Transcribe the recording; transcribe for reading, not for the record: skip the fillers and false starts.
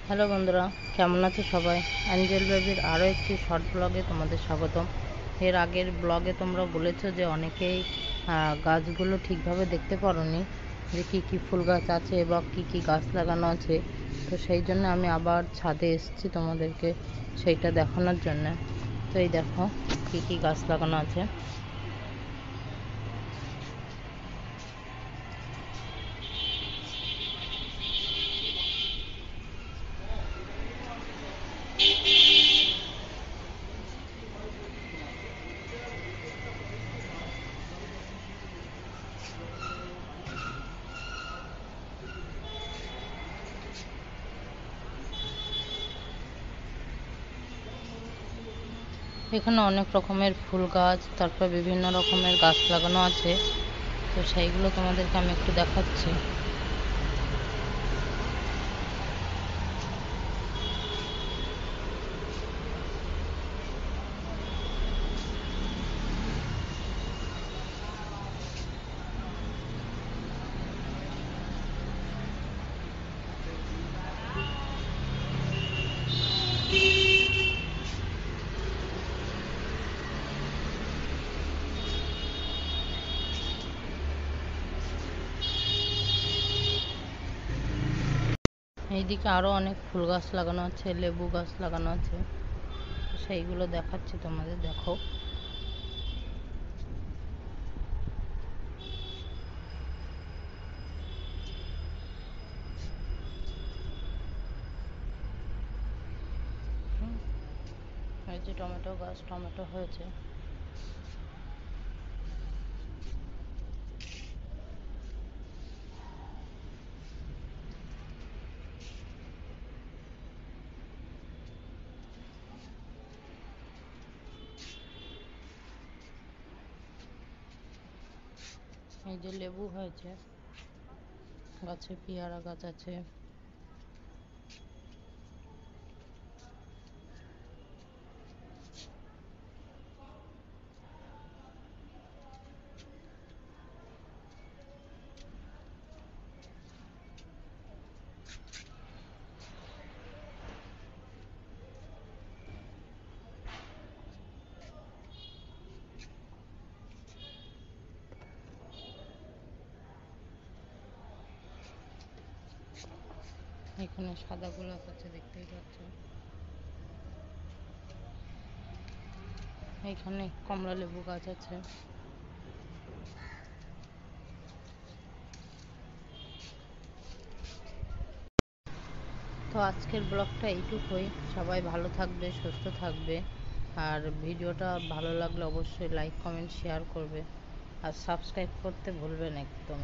Hello বন্ধুরা, কেমন আছো সবাই? অ্যাঞ্জেল বেবির আরও একটি শর্ট ব্লগে তোমাদের স্বাগতম। এর আগের ব্লগে তোমরা বলেছো যে অনেকেই গাছগুলো ঠিকভাবে দেখতে পারোনি, যে কী কী ফুল গাছ আছে বা কী কী গাছ লাগানো আছে। তো সেই জন্য আমি আবার ছাদে এসেছি তোমাদেরকে সেইটা দেখানোর জন্য। তো এই দেখো কী কী গাছ লাগানো আছে। এখানে অনেক রকমের ফুল গাছ, তারপর বিভিন্ন রকমের গাছ লাগানো আছে। তো সেইগুলো তোমাদেরকে আমি একটু দেখাচ্ছি। এইদিকে আরো অনেক ফুল গাছ লাগানো আছে, লেবু গাছ লাগানো আছে। সেইগুলো দেখাচ্ছি তোমাদের, দেখো। এই যে টমেটো গাছ, টমেটো হয়েছে। এই যে লেবু হয়েছে গাছে, পেয়ারা গাছ আছে। এখানে সাদা গোলাপ আছে, দেখতেই পাচ্ছ। এখানে কমলা লেবু গাছ আছে। তো আজকের ব্লগটা এইটুকুই। সবাই ভালো থাকবে, সুস্থ থাকবে। আর ভিডিওটা ভালো লাগলে অবশ্যই লাইক, কমেন্ট, শেয়ার করবে। আর সাবস্ক্রাইব করতে ভুলবে না একদম।